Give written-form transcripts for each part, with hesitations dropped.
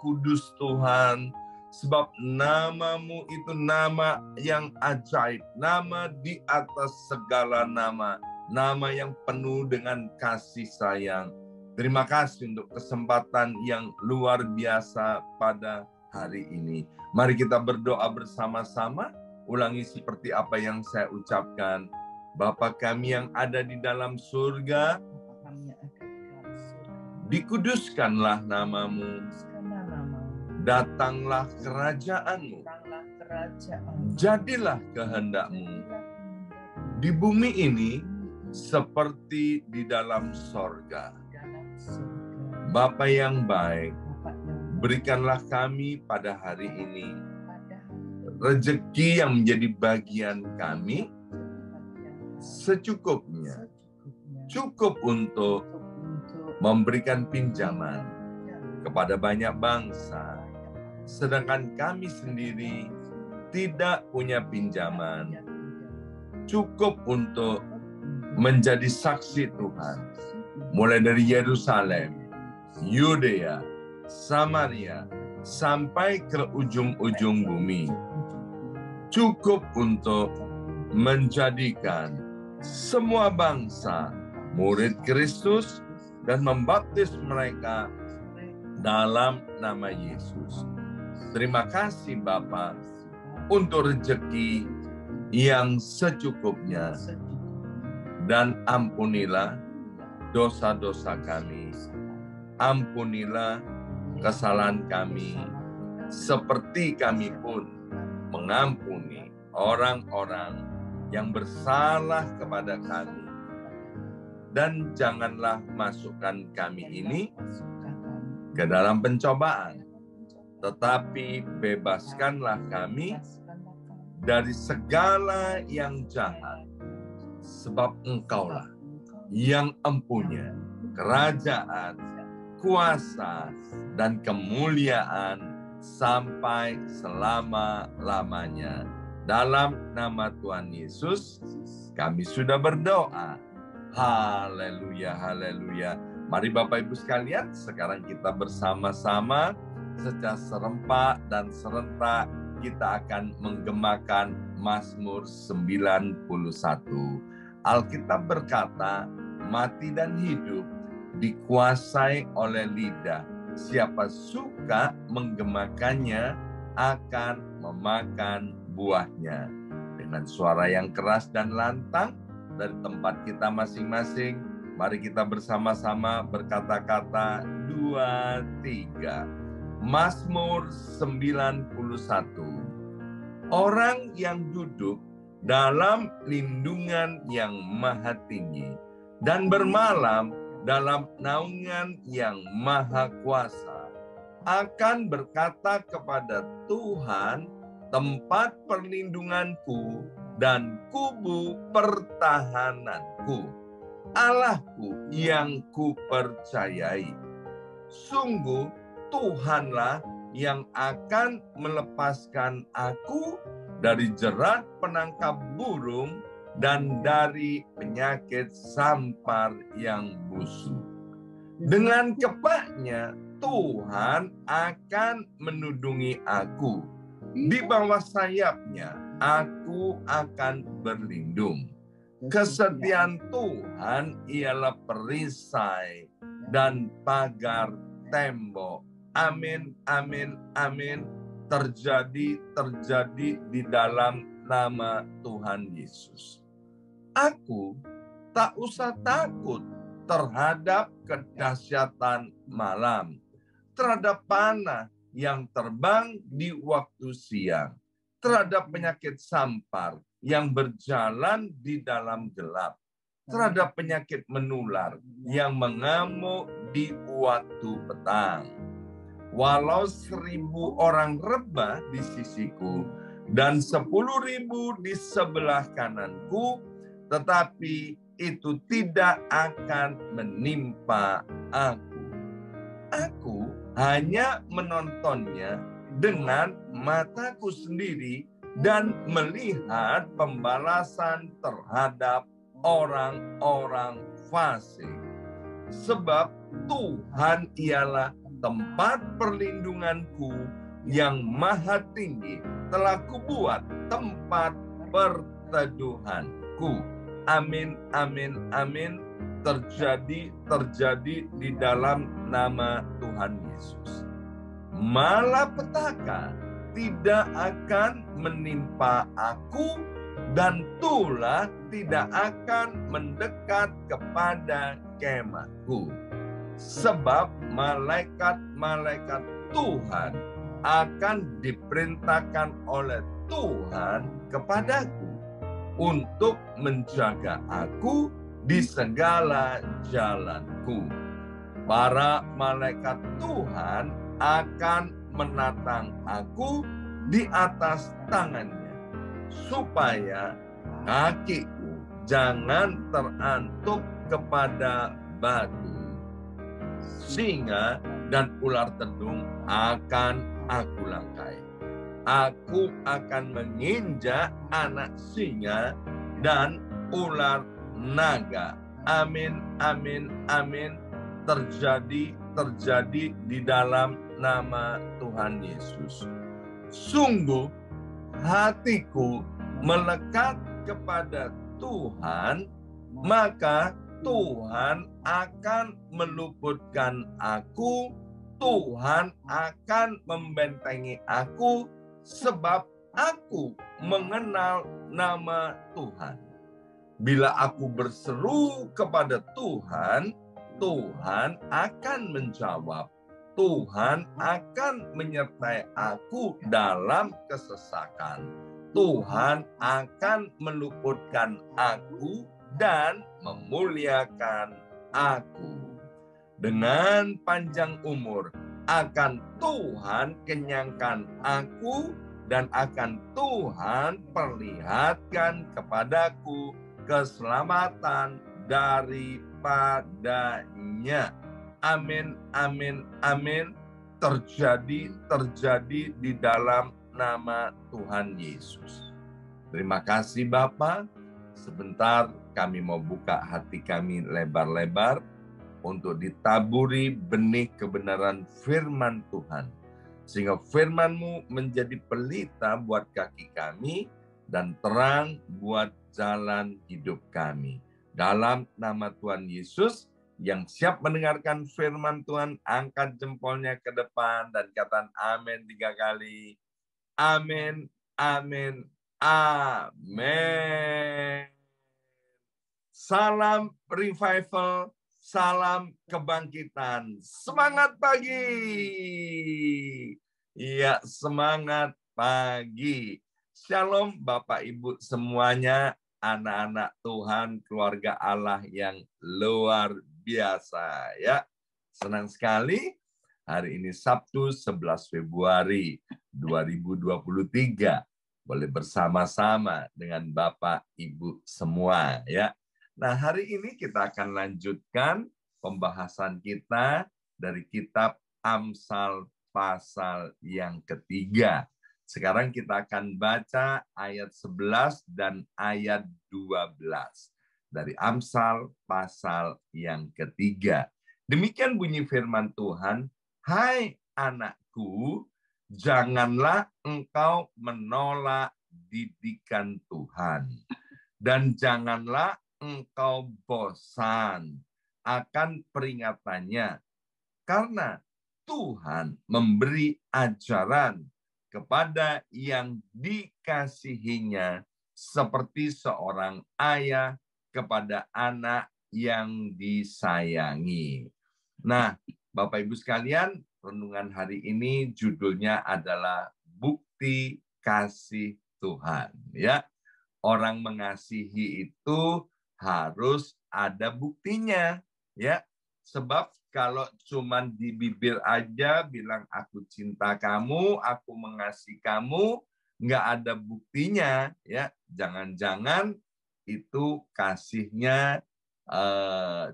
kudus Tuhan. Sebab nama-Mu itu nama yang ajaib, nama di atas segala nama, nama yang penuh dengan kasih sayang. Terima kasih untuk kesempatan yang luar biasa pada hari ini. Mari kita berdoa bersama-sama, ulangi seperti apa yang saya ucapkan. Bapa kami yang ada di dalam surga, dikuduskanlah nama-Mu. Datanglah kerajaan-Mu. Jadilah kehendak-Mu di bumi ini seperti di dalam sorga. Bapa yang baik, berikanlah kami pada hari ini rezeki yang menjadi bagian kami secukupnya. Cukup untuk memberikan pinjaman kepada banyak bangsa, sedangkan kami sendiri tidak punya pinjaman. Cukup untuk menjadi saksi Tuhan, mulai dari Yerusalem, Yudea, Samaria, sampai ke ujung-ujung bumi. Cukup untuk menjadikan semua bangsa murid Kristus dan membaptis mereka dalam nama Yesus. Terima kasih Bapa untuk rezeki yang secukupnya, dan ampunilah dosa-dosa kami. Ampunilah kesalahan kami, seperti kami pun mengampuni orang-orang yang bersalah kepada kami. Dan janganlah masukkan kami ini ke dalam pencobaan, tetapi bebaskanlah kami dari segala yang jahat, sebab Engkaulah yang empunya kerajaan, kuasa, dan kemuliaan sampai selama-lamanya. Dalam nama Tuhan Yesus, kami sudah berdoa. Haleluya, haleluya. Mari Bapak Ibu sekalian, sekarang kita bersama-sama secara serempak dan serentak kita akan menggemakan Mazmur 91. Alkitab berkata, mati dan hidup dikuasai oleh lidah. Siapa suka menggemakannya akan memakan buahnya. Dengan suara yang keras dan lantang dari tempat kita masing-masing, mari kita bersama-sama berkata-kata 2, 3. Mazmur 91. Orang yang duduk dalam lindungan yang maha tinggi dan bermalam dalam naungan yang maha kuasa akan berkata kepada Tuhan, tempat perlindunganku dan kubu pertahananku, Allahku yang kupercayai. Sungguh Tuhanlah yang akan melepaskan aku dari jerat penangkap burung dan dari penyakit sampar yang busuk. Dengan kepaknya Tuhan akan menudungi aku. Di bawah sayapnya aku akan berlindung. Kesetiaan Tuhan ialah perisai dan pagar tembok. Amin, amin, amin. Terjadi di dalam nama Tuhan Yesus. Aku tak usah takut terhadap kedahsyatan malam, terhadap panah yang terbang di waktu siang, terhadap penyakit sampar yang berjalan di dalam gelap, terhadap penyakit menular yang mengamuk di waktu petang. Walau 1.000 orang rebah di sisiku dan 10.000 di sebelah kananku, tetapi itu tidak akan menimpa aku. Aku hanya menontonnya dengan mataku sendiri dan melihat pembalasan terhadap orang-orang fasik. Sebab Tuhan ialah tempat perlindunganku yang maha tinggi telah kubuat tempat perteduhanku. Amin, amin, amin. Terjadi di dalam nama Tuhan Yesus. Malapetaka tidak akan menimpa aku, dan tulah tidak akan mendekat kepada kemahku. Sebab malaikat-malaikat Tuhan akan diperintahkan oleh Tuhan kepadaku untuk menjaga aku di segala jalanku. Para malaikat Tuhan akan menatang aku di atas tangannya, supaya kakiku jangan terantuk kepada batu. Singa dan ular tedung akan aku langkai. Aku akan menginjak anak singa dan ular naga. Amin, amin, amin. Terjadi di dalam nama Tuhan Yesus. Sungguh hatiku melekat kepada Tuhan, maka Tuhan akan meluputkan aku, Tuhan akan membentengi aku, sebab aku mengenal nama Tuhan. Bila aku berseru kepada Tuhan, Tuhan akan menjawab. Tuhan akan menyertai aku dalam kesesakan. Tuhan akan meluputkan aku dan memuliakan aku. Dengan panjang umur akan Tuhan kenyangkan aku, dan akan Tuhan perlihatkan kepadaku keselamatan daripadanya. Amin, amin, amin. Terjadi di dalam nama Tuhan Yesus. Terima kasih Bapa. Sebentar kami mau buka hati kami lebar-lebar untuk ditaburi benih kebenaran firman Tuhan. Sehingga firman-Mu menjadi pelita buat kaki kami dan terang buat jalan hidup kami. Dalam nama Tuhan Yesus, yang siap mendengarkan firman Tuhan, angkat jempolnya ke depan dan katakan amin 3 kali. Amin, amin, amin. Salam revival, salam kebangkitan. Semangat pagi. Iya, semangat pagi. Shalom Bapak Ibu semuanya, anak-anak Tuhan, keluarga Allah yang luar biasa ya. Senang sekali hari ini Sabtu 11 Februari 2023 boleh bersama-sama dengan Bapak Ibu semua ya. Nah, hari ini kita akan lanjutkan pembahasan kita dari kitab Amsal pasal yang ketiga. Sekarang kita akan baca ayat 11 dan ayat 12 dari Amsal pasal yang ketiga. Demikian bunyi firman Tuhan, hai anakku, janganlah engkau menolak didikan Tuhan, dan janganlah engkau bosan akan peringatannya, karena Tuhan memberi ajaran kepada yang dikasihinya seperti seorang ayah kepada anak yang disayangi. Nah, Bapak Ibu sekalian, renungan hari ini judulnya adalah bukti kasih Tuhan. Ya, orang mengasihi itu harus ada buktinya. Ya, sebab kalau cuma di bibir aja bilang aku cinta kamu, aku mengasihi kamu, nggak ada buktinya, ya jangan-jangan itu kasihnya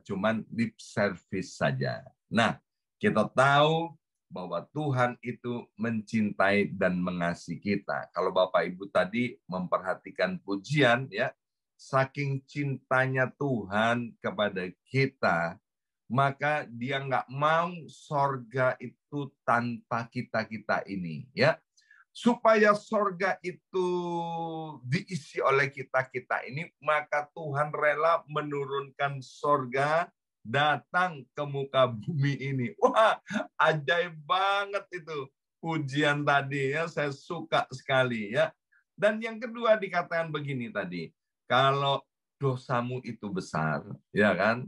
cuman lip service saja. Nah, kita tahu bahwa Tuhan itu mencintai dan mengasihi kita. Kalau Bapak Ibu tadi memperhatikan pujian, ya, saking cintanya Tuhan kepada kita, maka dia nggak mau sorga itu tanpa kita-kita ini, ya. Supaya sorga itu diisi oleh kita-kita ini, maka Tuhan rela menurunkan sorga datang ke muka bumi ini. Wah, ajaib banget itu pujian tadi ya, saya suka sekali ya. Dan yang kedua dikatakan begini tadi, kalau dosamu itu besar, ya kan,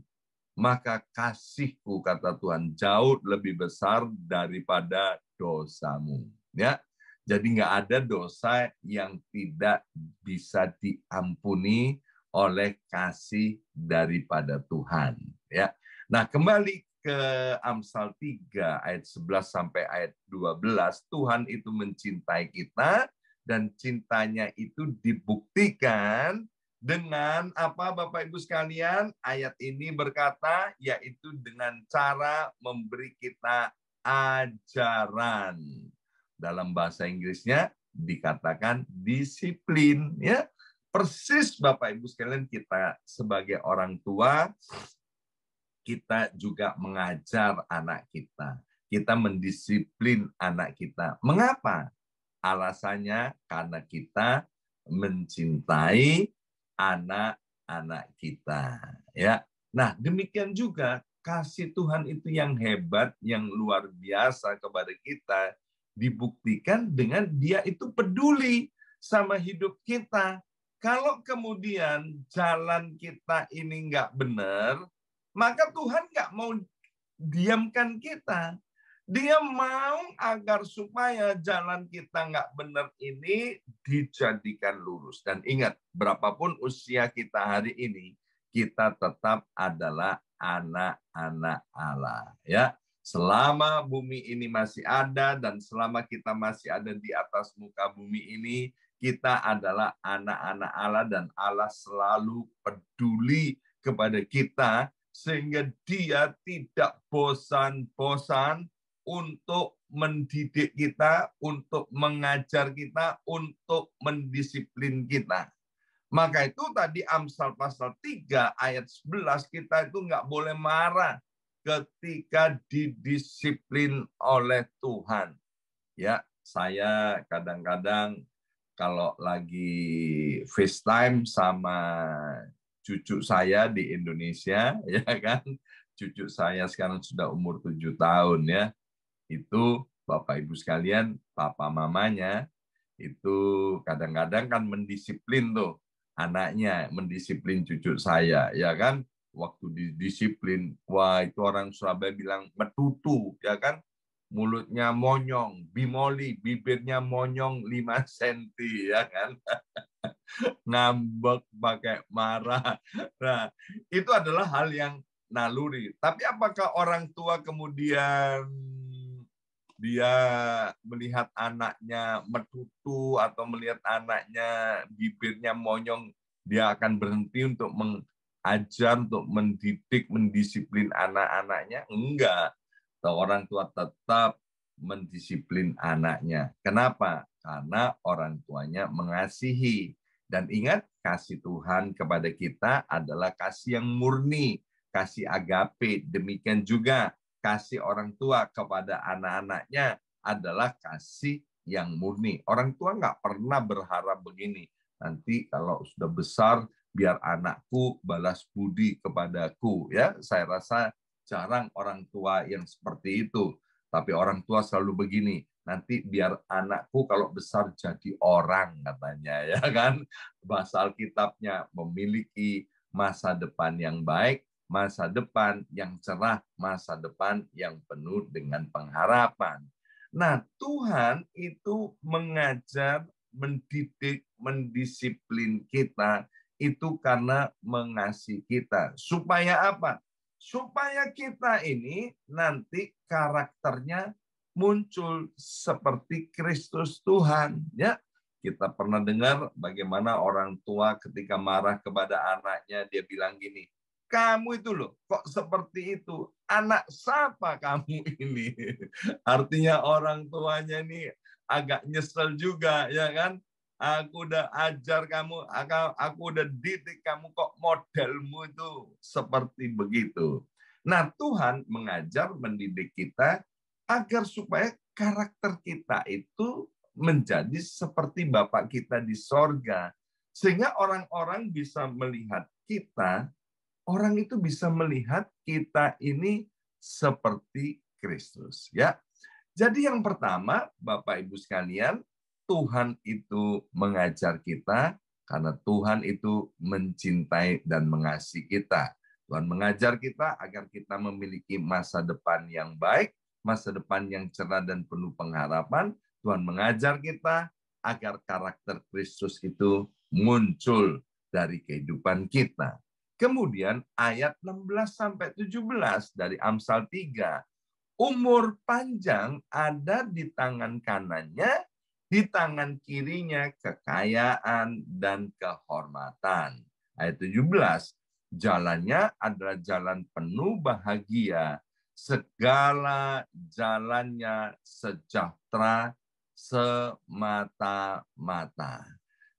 maka kasihku, kata Tuhan, jauh lebih besar daripada dosamu. Ya, jadi nggak ada dosa yang tidak bisa diampuni oleh kasih daripada Tuhan. Ya, nah kembali ke Amsal 3 ayat 11 sampai ayat 12, Tuhan itu mencintai kita dan cintanya itu dibuktikan dengan apa, Bapak Ibu sekalian? Ayat ini berkata, yaitu dengan cara memberi kita ajaran. Dalam bahasa Inggrisnya dikatakan disiplin. Ya, persis Bapak Ibu sekalian, kita sebagai orang tua, kita juga mengajar anak kita. Kita mendisiplin anak kita. Mengapa? Alasannya karena kita mencintai anak-anak kita, ya. Nah, demikian juga kasih Tuhan itu yang hebat, yang luar biasa kepada kita dibuktikan dengan Dia itu peduli sama hidup kita. Kalau kemudian jalan kita ini nggak benar, maka Tuhan nggak mau diamkan kita. Dia mau agar supaya jalan kita nggak benar ini dijadikan lurus. Dan ingat, berapapun usia kita hari ini, kita tetap adalah anak-anak Allah. Ya, selama bumi ini masih ada dan selama kita masih ada di atas muka bumi ini, kita adalah anak-anak Allah dan Allah selalu peduli kepada kita sehingga Dia tidak bosan-bosan untuk mendidik kita, untuk mengajar kita, untuk mendisiplin kita. Maka itu tadi Amsal pasal 3 ayat 11, kita itu nggak boleh marah ketika didisiplin oleh Tuhan. Ya, saya kadang-kadang kalau lagi FaceTime sama cucu saya di Indonesia, ya kan, cucu saya sekarang sudah umur 7 tahun ya, itu Bapak Ibu sekalian, papa mamanya itu kadang-kadang kan mendisiplin tuh anaknya, mendisiplin cucu saya, ya kan? Waktu didisiplin, wah itu orang Surabaya bilang metutu, ya kan? Mulutnya monyong, bimoli, bibirnya monyong 5 cm, ya kan? Ngambek, pakai marah. Nah, itu adalah hal yang naluri. Tapi apakah orang tua kemudian dia melihat anaknya metutu atau melihat anaknya bibirnya monyong, dia akan berhenti untuk mengajar, untuk mendidik, mendisiplin anak-anaknya? Enggak. Orang tua tetap mendisiplin anaknya. Kenapa? Karena orang tuanya mengasihi. Dan ingat, kasih Tuhan kepada kita adalah kasih yang murni, kasih agape. Demikian juga kasih orang tua kepada anak-anaknya adalah kasih yang murni. Orang tua nggak pernah berharap begini, nanti kalau sudah besar biar anakku balas budi kepadaku. Ya, saya rasa jarang orang tua yang seperti itu. Tapi orang tua selalu begini, nanti biar anakku kalau besar jadi orang, katanya, ya kan? Bahasa Alkitabnya memiliki masa depan yang baik, masa depan yang cerah, masa depan yang penuh dengan pengharapan. Nah, Tuhan itu mengajar, mendidik, mendisiplin kita itu karena mengasihi kita. Supaya apa? Supaya kita ini nanti karakternya muncul seperti Kristus Tuhan. Ya, kita pernah dengar bagaimana orang tua ketika marah kepada anaknya, dia bilang gini, kamu itu loh, kok seperti itu? Anak siapa kamu ini? Artinya orang tuanya ini agak nyesel juga, ya kan? Aku udah ajar kamu, aku udah didik kamu, kok modelmu itu seperti begitu. Nah, Tuhan mengajar, mendidik kita agar supaya karakter kita itu menjadi seperti Bapa kita di sorga. Sehingga orang-orang bisa melihat kita, orang itu bisa melihat kita ini seperti Kristus. Ya. Jadi yang pertama, Bapak Ibu sekalian, Tuhan itu mengajar kita karena Tuhan itu mencintai dan mengasihi kita. Tuhan mengajar kita agar kita memiliki masa depan yang baik, masa depan yang cerah dan penuh pengharapan. Tuhan mengajar kita agar karakter Kristus itu muncul dari kehidupan kita. Kemudian ayat 16-17 dari Amsal 3. Umur panjang ada di tangan kanannya, di tangan kirinya kekayaan dan kehormatan. Ayat 17, jalannya adalah jalan penuh bahagia, segala jalannya sejahtera semata-mata.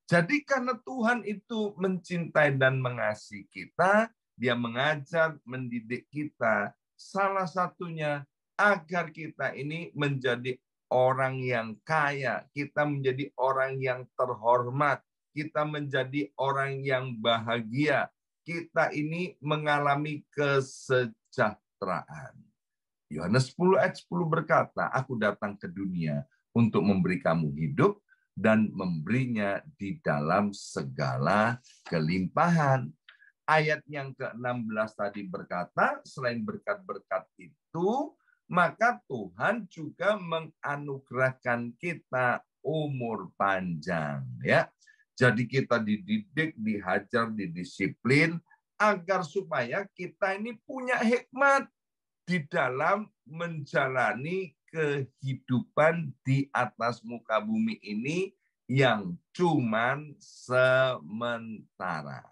Jadi karena Tuhan itu mencintai dan mengasihi kita, Dia mengajar, mendidik kita, salah satunya agar kita ini menjadi orang yang kaya, kita menjadi orang yang terhormat, kita menjadi orang yang bahagia, kita ini mengalami kesejahteraan. Yohanes 10 ayat 10 berkata, aku datang ke dunia untuk memberi kamu hidup dan memberinya di dalam segala kelimpahan. Ayat yang ke-16 tadi berkata, selain berkat-berkat itu, maka Tuhan juga menganugerahkan kita umur panjang. Ya, jadi kita dididik, dihajar, didisiplin, agar supaya kita ini punya hikmat di dalam menjalani kehidupan di atas muka bumi ini yang cuman sementara.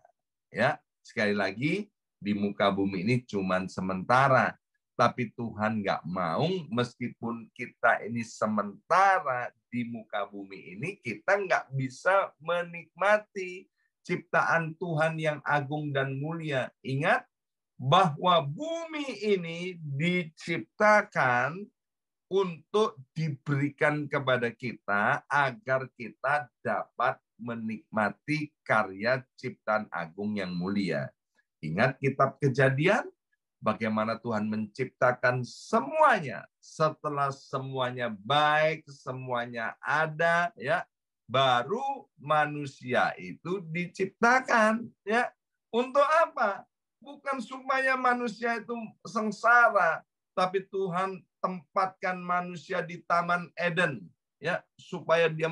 Ya, sekali lagi, di muka bumi ini cuman sementara. Tapi Tuhan nggak mau, meskipun kita ini sementara di muka bumi ini, kita nggak bisa menikmati ciptaan Tuhan yang agung dan mulia. Ingat bahwa bumi ini diciptakan untuk diberikan kepada kita agar kita dapat menikmati karya ciptaan agung yang mulia. Ingat kitab Kejadian, bagaimana Tuhan menciptakan semuanya. Setelah semuanya baik, semuanya ada, ya, baru manusia itu diciptakan. Ya, untuk apa? Bukan supaya manusia itu sengsara, tapi Tuhan tempatkan manusia di Taman Eden, ya, supaya dia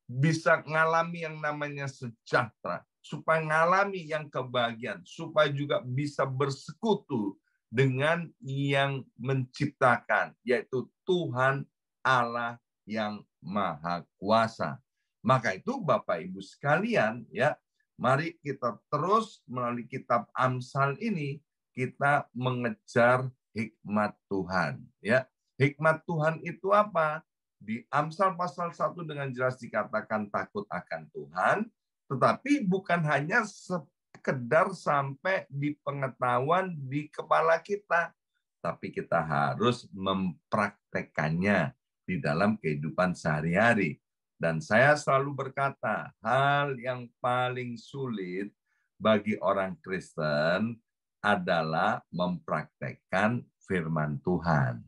bisa mengalami yang namanya sejahtera, supaya mengalami yang kebahagiaan, supaya juga bisa bersekutu dengan yang menciptakan, yaitu Tuhan Allah yang Maha Kuasa. Maka itu Bapak Ibu sekalian, ya, mari kita terus melalui kitab Amsal ini kita mengejar hikmat Tuhan. Ya, hikmat Tuhan itu apa? Di Amsal pasal 1 dengan jelas dikatakan takut akan Tuhan, tetapi bukan hanya sekedar sampai di pengetahuan di kepala kita, tapi kita harus mempraktekannya di dalam kehidupan sehari-hari. Dan saya selalu berkata, hal yang paling sulit bagi orang Kristen adalah mempraktekkan firman Tuhan.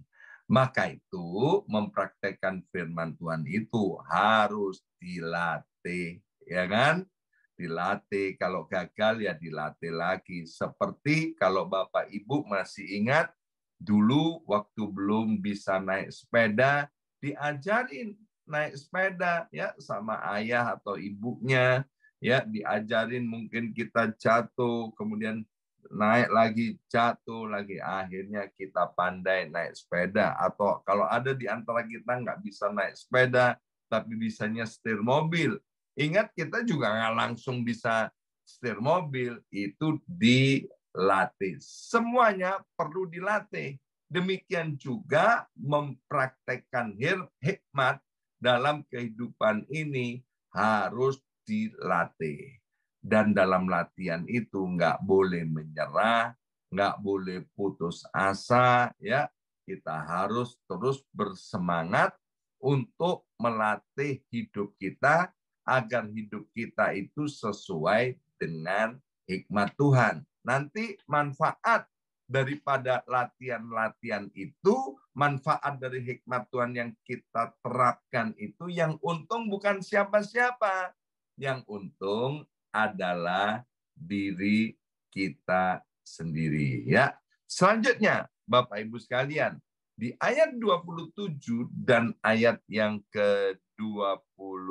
Maka itu mempraktekkan firman Tuhan itu harus dilatih, ya kan? Dilatih, kalau gagal ya dilatih lagi. Seperti kalau Bapak Ibu masih ingat, dulu waktu belum bisa naik sepeda, diajarin naik sepeda ya sama ayah atau ibunya, ya diajarin, mungkin kita jatuh, kemudian naik lagi, jatuh lagi, akhirnya kita pandai naik sepeda. Atau kalau ada di antara kita nggak bisa naik sepeda, tapi bisanya setir mobil. Ingat, kita juga nggak langsung bisa setir mobil, itu dilatih. Semuanya perlu dilatih. Demikian juga mempraktekkan hikmat dalam kehidupan ini harus dilatih. Dan dalam latihan itu nggak boleh menyerah, nggak boleh putus asa, ya. Kita harus terus bersemangat untuk melatih hidup kita agar hidup kita itu sesuai dengan hikmat Tuhan. Nanti manfaat daripada latihan-latihan itu, manfaat dari hikmat Tuhan yang kita terapkan itu, yang untung bukan siapa-siapa. Yang untung adalah diri kita sendiri. Ya. Selanjutnya, Bapak Ibu sekalian, di ayat 27 dan ayat yang ke-20,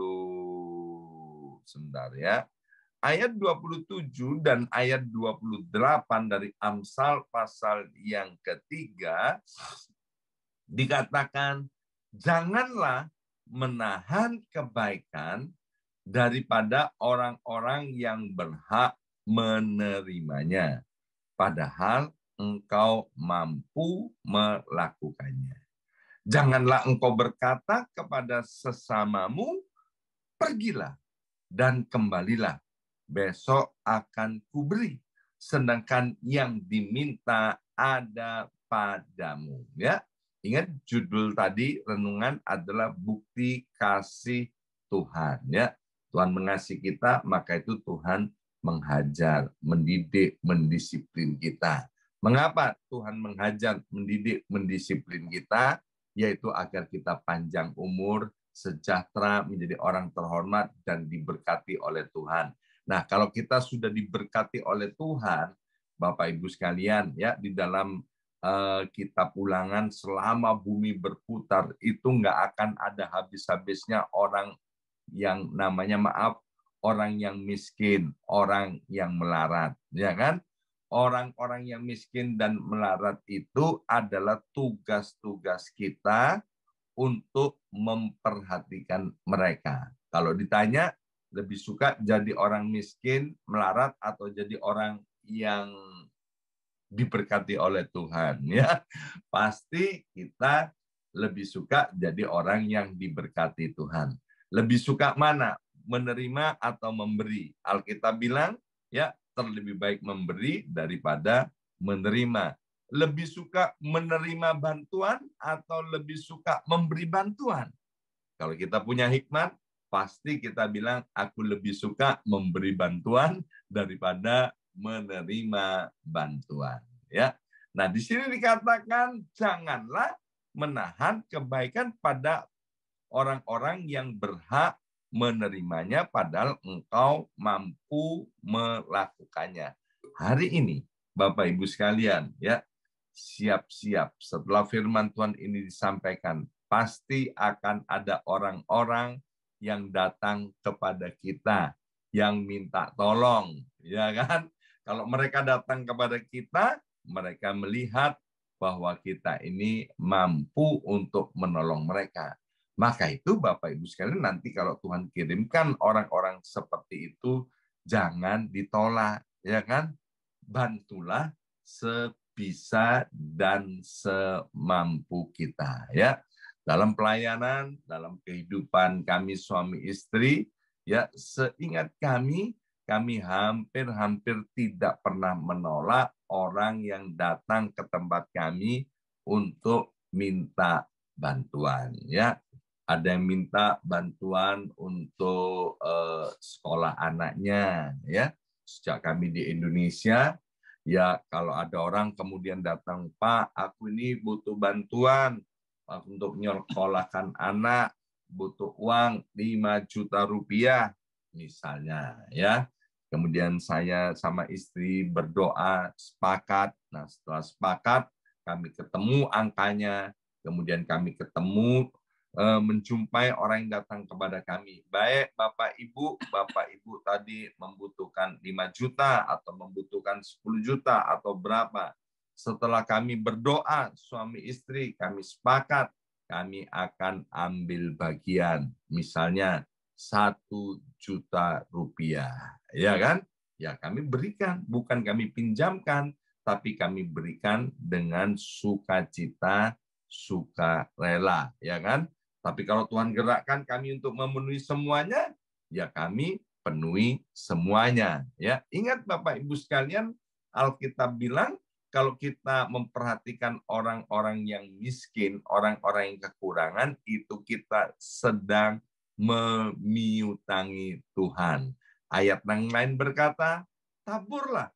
sebentar ya. Ayat 27 dan ayat 28 dari Amsal pasal yang ketiga dikatakan, janganlah menahan kebaikan daripada orang-orang yang berhak menerimanya, padahal engkau mampu melakukannya. Janganlah engkau berkata kepada sesamamu, pergilah dan kembalilah, besok akan kuberi, sedangkan yang diminta ada padamu. Ya, ingat judul tadi renungan adalah bukti kasih Tuhan. Ya, Tuhan mengasihi kita, maka itu Tuhan menghajar, mendidik, mendisiplin kita. Mengapa Tuhan menghajar, mendidik, mendisiplin kita? Yaitu agar kita panjang umur, sejahtera, menjadi orang terhormat, dan diberkati oleh Tuhan. Nah, kalau kita sudah diberkati oleh Tuhan, Bapak Ibu sekalian, ya, di dalam kitab Ulangan, selama bumi berputar, itu nggak akan ada habis-habisnya orang yang namanya, maaf, orang yang miskin, orang yang melarat, ya kan? Orang-orang yang miskin dan melarat itu adalah tugas-tugas kita untuk memperhatikan mereka. Kalau ditanya, lebih suka jadi orang miskin, melarat, atau jadi orang yang diberkati oleh Tuhan? Ya, pasti kita lebih suka jadi orang yang diberkati Tuhan. Lebih suka mana? Menerima atau memberi? Alkitab bilang, ya, terlebih baik memberi daripada menerima. Lebih suka menerima bantuan atau lebih suka memberi bantuan? Kalau kita punya hikmat, pasti kita bilang, aku lebih suka memberi bantuan daripada menerima bantuan. Ya. Nah, di sini dikatakan, janganlah menahan kebaikan pada orang-orang yang berhak menerimanya, padahal engkau mampu melakukannya. Hari ini, Bapak Ibu sekalian, ya, siap-siap setelah firman Tuhan ini disampaikan, pasti akan ada orang-orang yang datang kepada kita, yang minta tolong, ya kan? Kalau mereka datang kepada kita, mereka melihat bahwa kita ini mampu untuk menolong mereka. Maka itu Bapak Ibu sekalian, nanti kalau Tuhan kirimkan orang-orang seperti itu, jangan ditolak, ya kan? Bantulah sebisa dan semampu kita, ya. Dalam pelayanan, dalam kehidupan kami suami istri, ya, seingat kami hampir tidak pernah menolak orang yang datang ke tempat kami untuk minta bantuan, ya. Ada yang minta bantuan untuk sekolah anaknya, ya. Sejak kami di Indonesia, ya, kalau ada orang kemudian datang, Pak, aku ini butuh bantuan untuk nyekolahkan anak, butuh uang 5 juta rupiah, misalnya, ya. Kemudian saya sama istri berdoa, sepakat. Nah, setelah sepakat, kami ketemu angkanya, kemudian kami ketemu menjumpai orang yang datang kepada kami. Baik, Bapak Ibu tadi membutuhkan 5 juta atau membutuhkan 10 juta atau berapa. Setelah kami berdoa, suami istri, kami sepakat, kami akan ambil bagian. Misalnya 1 juta rupiah. Ya kan? Ya, kami berikan, bukan kami pinjamkan, tapi kami berikan dengan sukacita, sukarela, ya kan? Tapi kalau Tuhan gerakkan kami untuk memenuhi semuanya, ya kami penuhi semuanya. Ya, ingat Bapak Ibu sekalian, Alkitab bilang kalau kita memperhatikan orang-orang yang miskin, orang-orang yang kekurangan, itu kita sedang memiutangi Tuhan. Ayat yang lain berkata, taburlah.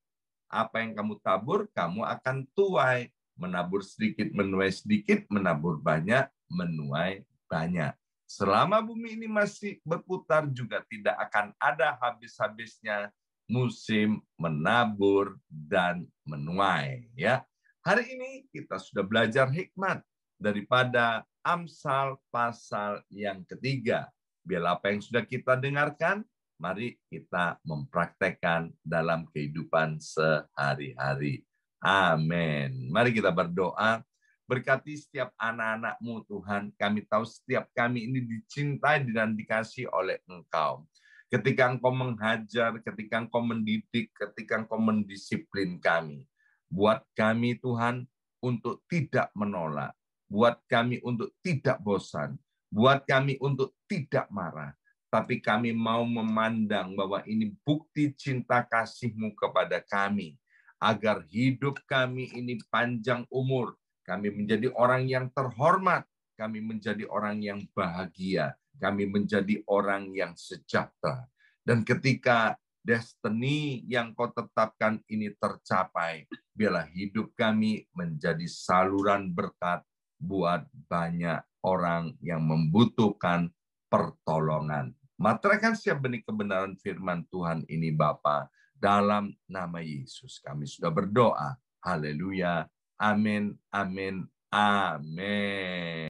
Apa yang kamu tabur, kamu akan tuai. Menabur sedikit, menuai sedikit, menabur banyak, menuai banyak. Selama bumi ini masih berputar juga tidak akan ada habis-habisnya musim menabur dan menuai. Ya, hari ini kita sudah belajar hikmat daripada Amsal pasal yang ketiga. Biar apa yang sudah kita dengarkan, mari kita mempraktekkan dalam kehidupan sehari-hari. Amin. Mari kita berdoa. Berkati setiap anak-anak-Mu Tuhan. Kami tahu setiap kami ini dicintai dan dikasihi oleh Engkau. Ketika Engkau menghajar, ketika Engkau mendidik, ketika Engkau mendisiplin kami. Buat kami Tuhan untuk tidak menolak. Buat kami untuk tidak bosan. Buat kami untuk tidak marah. Tapi kami mau memandang bahwa ini bukti cinta kasih-Mu kepada kami. Agar hidup kami ini panjang umur. Kami menjadi orang yang terhormat. Kami menjadi orang yang bahagia. Kami menjadi orang yang sejahtera. Dan ketika destiny yang Kau tetapkan ini tercapai, biarlah hidup kami menjadi saluran berkat buat banyak orang yang membutuhkan pertolongan. Materaikan setiap benih kebenaran firman Tuhan ini Bapa, dalam nama Yesus kami sudah berdoa. Haleluya. Amin, amin, amin.